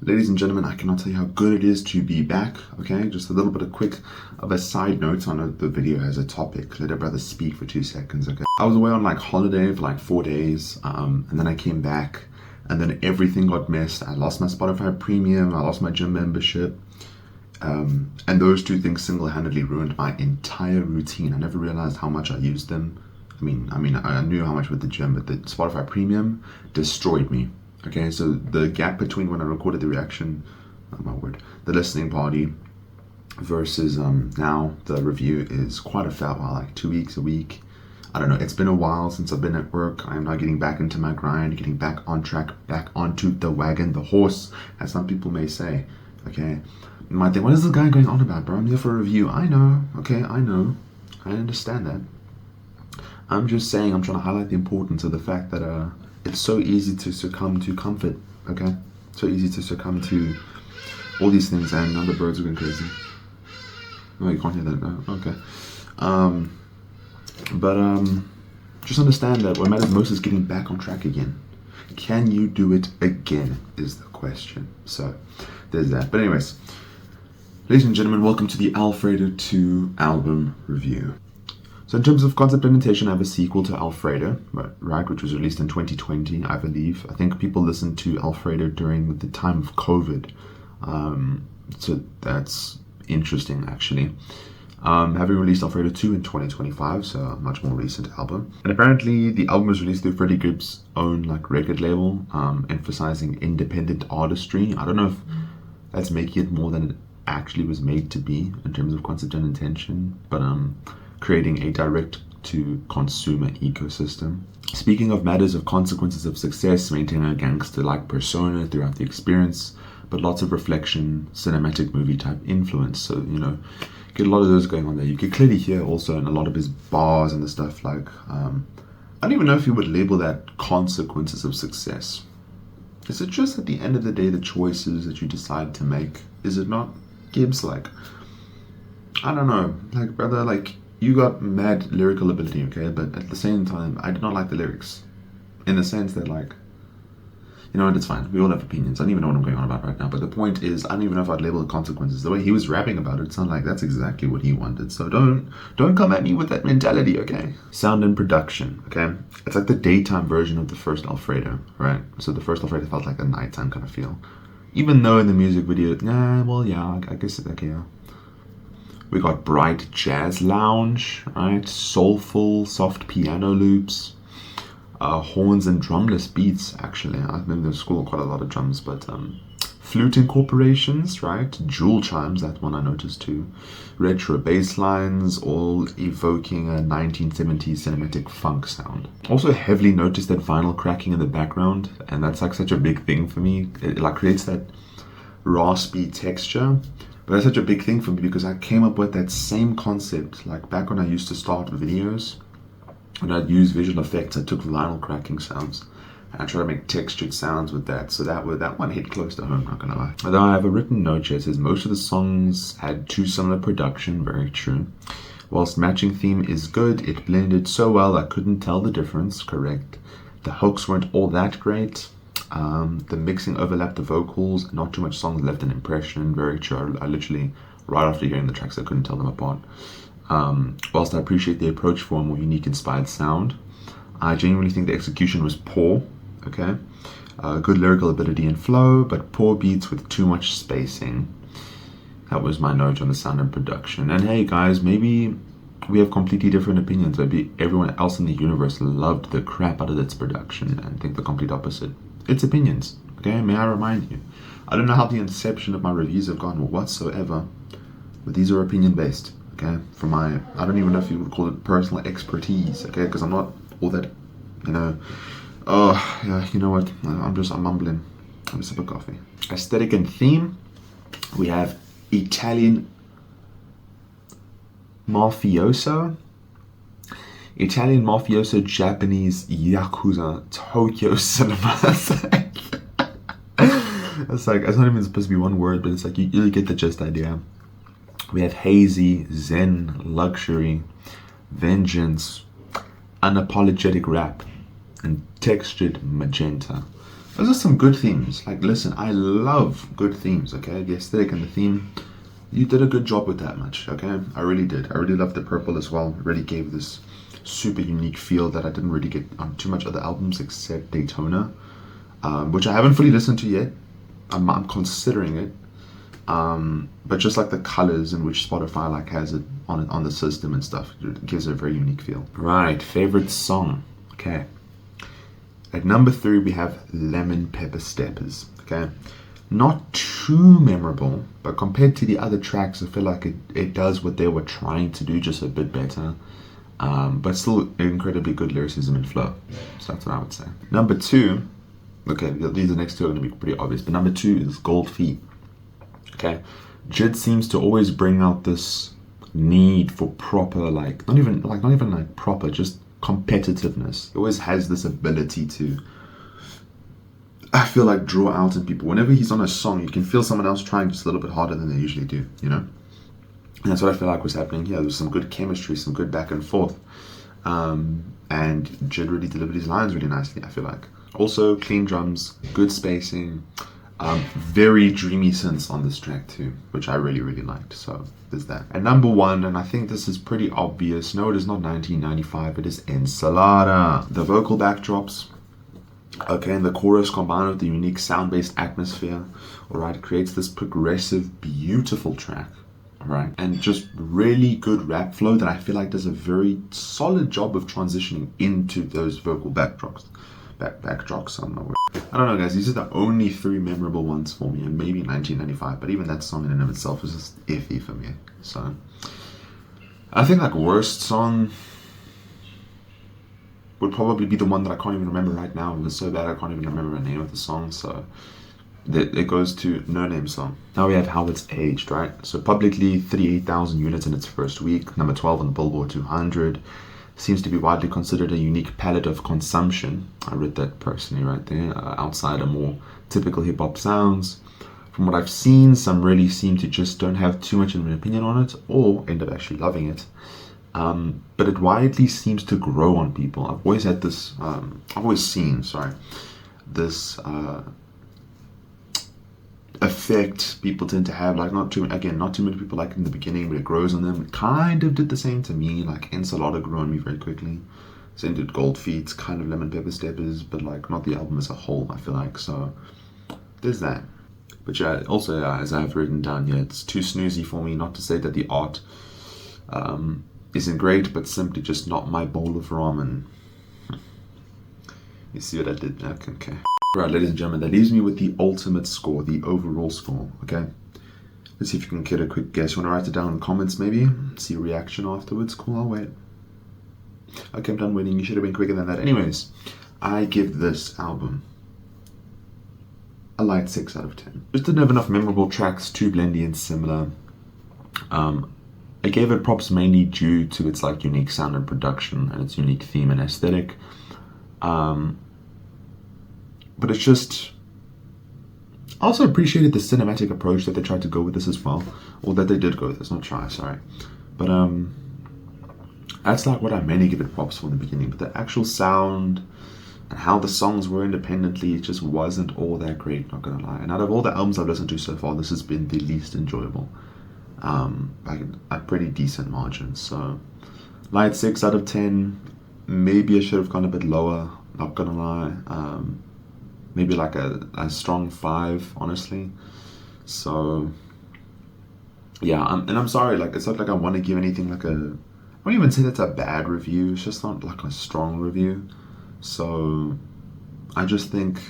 Ladies and gentlemen, I cannot tell you how good it is to be back, okay? Just a little bit of a side note on the video has a topic. Let a brother speak for 2 seconds, okay? I was away on like holiday for like 4 days, and then I came back, and then everything got messed. I lost my Spotify Premium, I lost my gym membership, and those two things single-handedly ruined my entire routine. I never realized how much I used them. I knew how much with the gym, but the Spotify Premium destroyed me. Okay, so the gap between when I recorded the reaction, oh my word, the listening party versus now the review is quite a fat while, like 2 weeks, a week. I don't know, it's been a while since I've been at work. I am now getting back into my grind, getting back on track, back onto the wagon, the horse, as some people may say. Okay, you might think, what is this guy going on about, bro? I'm here for a review. I know, okay, I know. I understand that. I'm just saying, I'm trying to highlight the importance of the fact that it's so easy to succumb to comfort, okay? So easy to succumb to all these things, and now the birds are going crazy. No, you can't hear that, no? Okay. Just understand that what matters most is getting back on track again. Can you do it again is the question. So there's that. But anyways, ladies and gentlemen, welcome to the Alfredo 2 album review. So in terms of Concept and Intention, I have a sequel to Alfredo, right, which was released in 2020, I believe. I think people listened to Alfredo during the time of COVID. So that's interesting, actually. Having released Alfredo 2 in 2025, so a much more recent album. And apparently the album was released through Freddie Gibbs' own record label, emphasizing independent artistry. I don't know if that's making it more than it actually was made to be in terms of Concept and Intention, but creating a direct-to-consumer ecosystem. Speaking of matters of consequences of success, maintaining a gangster-like persona throughout the experience, but lots of reflection, cinematic movie-type influence. So, you know, get a lot of those going on there. You can clearly hear also in a lot of his bars and the stuff I don't even know if you would label that consequences of success. Is it just at the end of the day the choices that you decide to make? Is it not? Gibbs, I don't know, brother, you got mad lyrical ability, okay? But at the same time, I did not like the lyrics. In the sense that, you know what, it's fine. We all have opinions. I don't even know what I'm going on about right now. But the point is, I don't even know if I'd label the consequences. The way he was rapping about it sounded like that's exactly what he wanted. So don't come at me with that mentality, okay? Sound and Production, okay? It's like the daytime version of the first Alfredo, right? So the first Alfredo felt like a nighttime kind of feel. Even though in the music video, I guess, okay, yeah. We got bright jazz lounge, right? Soulful, soft piano loops, horns and drumless beats, actually. I've been in school quite a lot of drums, but flute incorporations, right? Jewel chimes, that one I noticed too. Retro bass lines, all evoking a 1970s cinematic funk sound. Also heavily noticed that vinyl cracking in the background, and that's such a big thing for me. It creates that raspy texture. But that's such a big thing for me because I came up with that same concept back when I used to start videos. When I'd use visual effects, I took vinyl cracking sounds and I tried to make textured sounds with that. So that one hit close to home, not gonna lie. Although I have a written note here, it says most of the songs had too similar production, very true. Whilst matching theme is good, it blended so well I couldn't tell the difference, correct. The hooks weren't all that great. The mixing overlapped the vocals, not too much songs left an impression, very true. I literally, right after hearing the tracks, I couldn't tell them apart. Whilst I appreciate the approach for a more unique inspired sound, I genuinely think the execution was poor, okay? Good lyrical ability and flow, but poor beats with too much spacing. That was my note on the Sound and Production. And hey guys, maybe we have completely different opinions. Maybe everyone else in the universe loved the crap out of its production and think the complete opposite. It's opinions, okay? May I remind you? I don't know how the inception of my reviews have gone whatsoever, but these are opinion based, okay? I don't even know if you would call it personal expertise, okay? Because I'm not all that, you know, you know what? I'm mumbling. I'm a sip of coffee. Aesthetic and Theme, we have Italian mafioso, Japanese Yakuza, Tokyo cinema. It's not even supposed to be one word, but it's you get the gist idea. We have hazy, zen, luxury, vengeance, unapologetic rap, and textured magenta. Those are some good themes. Like, listen, I love good themes, okay? The aesthetic and the theme, you did a good job with that much, okay? I really did. I really loved the purple as well. It really gave this super unique feel that I didn't really get on too much other albums except Daytona, which I haven't fully listened to yet. I'm considering it. But just like the colors in which Spotify like has it on the system and stuff, it gives it a very unique feel. Right, favorite song. Okay. At number 3, we have Lemon Pepper Steppers. Okay. Not too memorable, but compared to the other tracks, I feel like it does what they were trying to do, just a bit better. But still incredibly good lyricism and flow. So that's what I would say. Number 2, okay, these next two are going to be pretty obvious, but number 2 is Gold Feet. Okay. Jid seems to always bring out this need for proper, like, not even like proper, just competitiveness. He always has this ability to, I feel like, draw out in people. Whenever he's on a song, you can feel someone else trying just a little bit harder than they usually do, you know? And that's what I feel like was happening here. There was some good chemistry, some good back and forth. And Jid really delivered his lines really nicely, I feel like. Also, clean drums, good spacing, very dreamy synths on this track too, which I really, really liked. So there's that. And number 1, and I think this is pretty obvious. No, it is not 1995. It is Ensalada. The vocal backdrops, okay, and the chorus combined with the unique sound-based atmosphere, all right, it creates this progressive, beautiful track. All right, and just really good rap flow that I feel like does a very solid job of transitioning into those vocal backdrops. Backdrops, I don't know, guys. These are the only 3 memorable ones for me, and maybe 1995. But even that song in and of itself is just iffy for me. So I think like worst song would probably be the one that I can't even remember right now. It was so bad I can't even remember the name of the song. So it goes to No Name Song. Now we have how it's aged, right? So publicly 38,000 units in its first week, number 12 on the Billboard 200. Seems to be widely considered a unique palette of consumption. I read that personally right there, outside of more typical hip-hop sounds. From what I've seen, some really seem to just don't have too much of an opinion on it, or end up actually loving it. But it widely seems to grow on people. I've always had this, this effect people tend to have, like not too many people like in the beginning, but it grows on them. It kind of did the same to me. Like Ensalada grew on me very quickly. Same did Gold Feet, kind of Lemon Pepper Steppers, but like not the album as a whole, I feel like. So there's that. But yeah, also as I've written down here, it's too snoozy for me. Not to say that the art isn't great, but simply just not my bowl of ramen. You see what I did? Okay. Right, ladies and gentlemen, that leaves me with the ultimate score, the overall score, okay? Let's see if you can get a quick guess. You want to write it down in the comments, maybe? See a reaction afterwards? Cool, I'll wait. Okay, I'm done waiting. You should have been quicker than that. Anyways, I give this album a light 6 out of 10. Just didn't have enough memorable tracks, too blendy and similar. I gave it props mainly due to its like unique sound and production and its unique theme and aesthetic. But it's just, I also appreciated the cinematic approach that they tried to go with this as well. Or that they did go with this, not try, sorry. But that's like what I mainly give it props for in the beginning. But the actual sound and how the songs were independently, it just wasn't all that great, not gonna lie. And out of all the albums I've listened to so far, this has been the least enjoyable. By a pretty decent margin. So light 6 out of 10. Maybe I should have gone a bit lower, not gonna lie. Maybe like a strong 5, honestly. So yeah, I'm sorry, like it's not like I want to give anything like I won't even say that's a bad review. It's just not like a strong review. So I just think,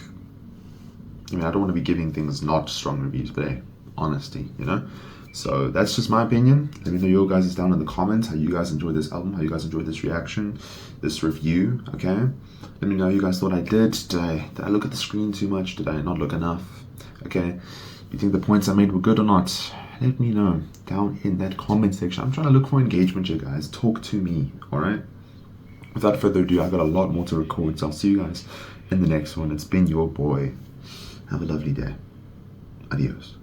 I don't want to be giving things not strong reviews, but hey, honesty, you know? So that's just my opinion. Let me know your guys down in the comments how you guys enjoyed this album, how you guys enjoyed this reaction, this review, okay? Let me know how you guys thought I did. Did I look at the screen too much? Did I not look enough? Okay, you think the points I made were good or not? Let me know down in that comment section. I'm trying to look for engagement here, guys. Talk to me, alright? Without further ado, I've got a lot more to record, so I'll see you guys in the next one. It's been your boy. Have a lovely day. Adios.